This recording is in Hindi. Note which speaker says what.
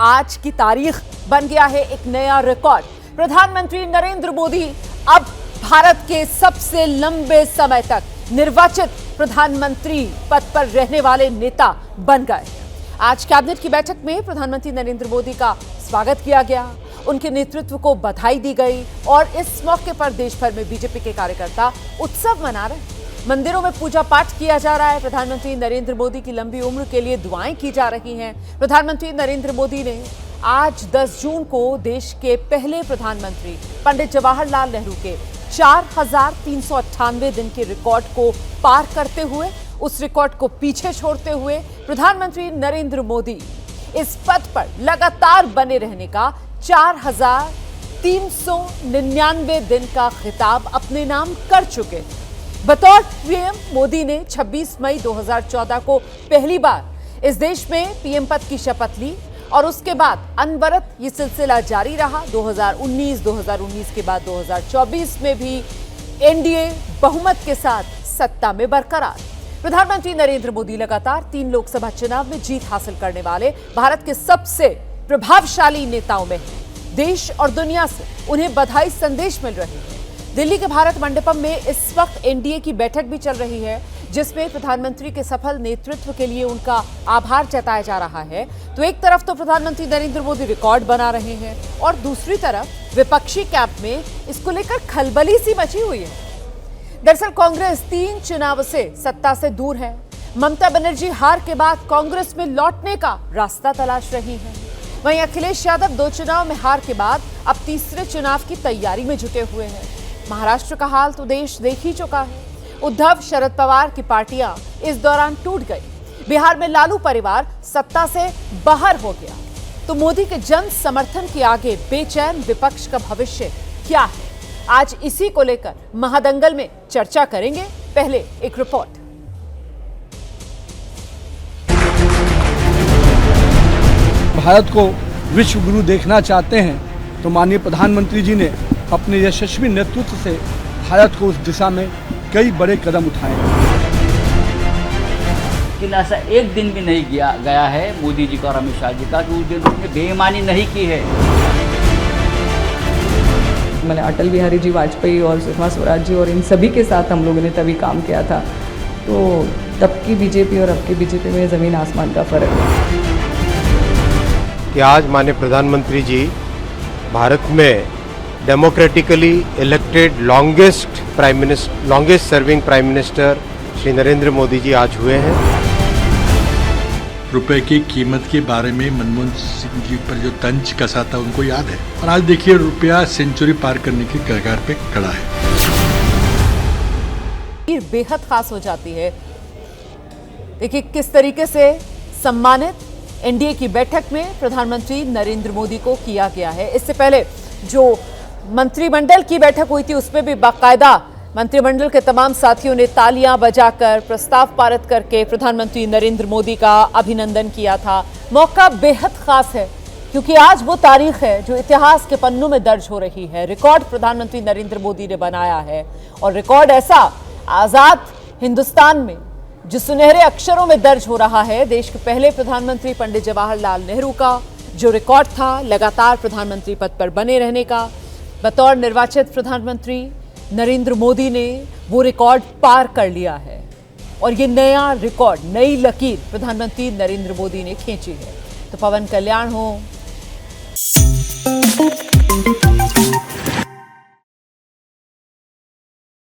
Speaker 1: आज की तारीख बन गया है एक नया रिकॉर्ड। प्रधानमंत्री नरेंद्र मोदी अब भारत के सबसे लंबे समय तक निर्वाचित प्रधानमंत्री पद पर रहने वाले नेता बन गए। आज कैबिनेट की बैठक में प्रधानमंत्री नरेंद्र मोदी का स्वागत किया गया, उनके नेतृत्व को बधाई दी गई और इस मौके पर देश भर में बीजेपी के कार्यकर्ता उत्सव मना रहे हैं। मंदिरों में पूजा पाठ किया जा रहा है। प्रधानमंत्री नरेंद्र मोदी की लंबी उम्र के लिए दुआएं की जा रही हैं। प्रधानमंत्री नरेंद्र मोदी ने आज 10 जून को देश के पहले प्रधानमंत्री पंडित जवाहरलाल नेहरू के 4,398 दिन के रिकॉर्ड को पार करते हुए, उस रिकॉर्ड को पीछे छोड़ते हुए प्रधानमंत्री नरेंद्र मोदी इस पद पर लगातार बने रहने का 4,399 दिन का खिताब अपने नाम कर चुके। बतौर पीएम मोदी ने 26 मई 2014 को पहली बार इस देश में पीएम पद की शपथ ली और उसके बाद अनवरत ये सिलसिला जारी रहा। 2019 के बाद 2024 में भी एनडीए बहुमत के साथ सत्ता में बरकरार। प्रधानमंत्री नरेंद्र मोदी लगातार 3 लोकसभा चुनाव में जीत हासिल करने वाले भारत के सबसे प्रभावशाली नेताओं में हैं। देश और दुनिया से उन्हें बधाई संदेश मिल रहे हैं। दिल्ली के भारत मंडपम में इस वक्त एनडीए की बैठक भी चल रही है, जिसमें प्रधानमंत्री के सफल नेतृत्व के लिए उनका आभार जताया जा रहा है। तो एक तरफ तो प्रधानमंत्री नरेंद्र मोदी रिकॉर्ड बना रहे हैं और दूसरी तरफ विपक्षी कैंप में इसको लेकर खलबली सी मची हुई है। दरअसल कांग्रेस 3 चुनाव से सत्ता से दूर है। ममता बनर्जी हार के बाद कांग्रेस में लौटने का रास्ता तलाश रही है। वहीं अखिलेश यादव 2 चुनाव में हार के बाद अब तीसरे चुनाव की तैयारी में जुटे हुए हैं। महाराष्ट्र का हाल तो देश देख ही चुका है। उद्धव शरद पवार की पार्टियां इस दौरान टूट गई। बिहार में लालू परिवार सत्ता से बाहर हो गया। तो मोदी के जन समर्थन के आगे बेचैन विपक्ष का भविष्य क्या है? आज इसी को लेकर महादंगल में चर्चा करेंगे। पहले एक रिपोर्ट।
Speaker 2: भारत को विश्व गुरु देखना चाहते हैं तो माननीय प्रधानमंत्री जी ने अपने यशस्वी नेतृत्व से भारत को उस दिशा में कई बड़े कदम उठाए हैं।
Speaker 3: लेकिन ऐसा एक दिन भी नहीं गया है मोदी जी का और अमित शाह जी का कि उस दिन उन्होंने बेईमानी नहीं की है।
Speaker 4: मैंने अटल बिहारी जी वाजपेयी और सुषमा स्वराज जी और इन सभी के साथ हम लोगों ने तभी काम किया था। तो तब की बीजेपी और अब की बीजेपी में ज़मीन आसमान का फर्क है
Speaker 5: कि आज माननीय प्रधानमंत्री जी भारत में democratically elected longest serving prime minister Shri Narendra Modi ji आज हुए हैं।
Speaker 6: रुपए की कीमत के बारे में मनमोहन सिंह जी पर जो तंज कसा था उनको याद है, और आज देखिए रुपया सेंचुरी पार करने की कगार पे खड़ा है।
Speaker 1: बेहद खास हो जाती है। देखिए किस तरीके से सम्मानित एनडीए की बैठक में प्रधानमंत्री नरेंद्र मोदी को किया गया है। इससे पहले जो मंत्रिमंडल की बैठक हुई थी उसमें भी बाकायदा मंत्रिमंडल के तमाम साथियों ने तालियां बजाकर प्रस्ताव पारित करके प्रधानमंत्री नरेंद्र मोदी का अभिनंदन किया था। मौका बेहद खास है क्योंकि आज वो तारीख है जो इतिहास के पन्नों में दर्ज हो रही है। रिकॉर्ड प्रधानमंत्री नरेंद्र मोदी ने बनाया है और रिकॉर्ड ऐसा आजाद हिंदुस्तान में जो सुनहरे अक्षरों में दर्ज हो रहा है। देश के पहले प्रधानमंत्री पंडित जवाहरलाल नेहरू का जो रिकॉर्ड था लगातार प्रधानमंत्री पद पर बने रहने का, बतौर निर्वाचित प्रधानमंत्री नरेंद्र मोदी ने वो रिकॉर्ड पार कर लिया है और ये नया रिकॉर्ड, नई लकीर प्रधानमंत्री नरेंद्र मोदी ने खींची है। तो पवन कल्याण हो।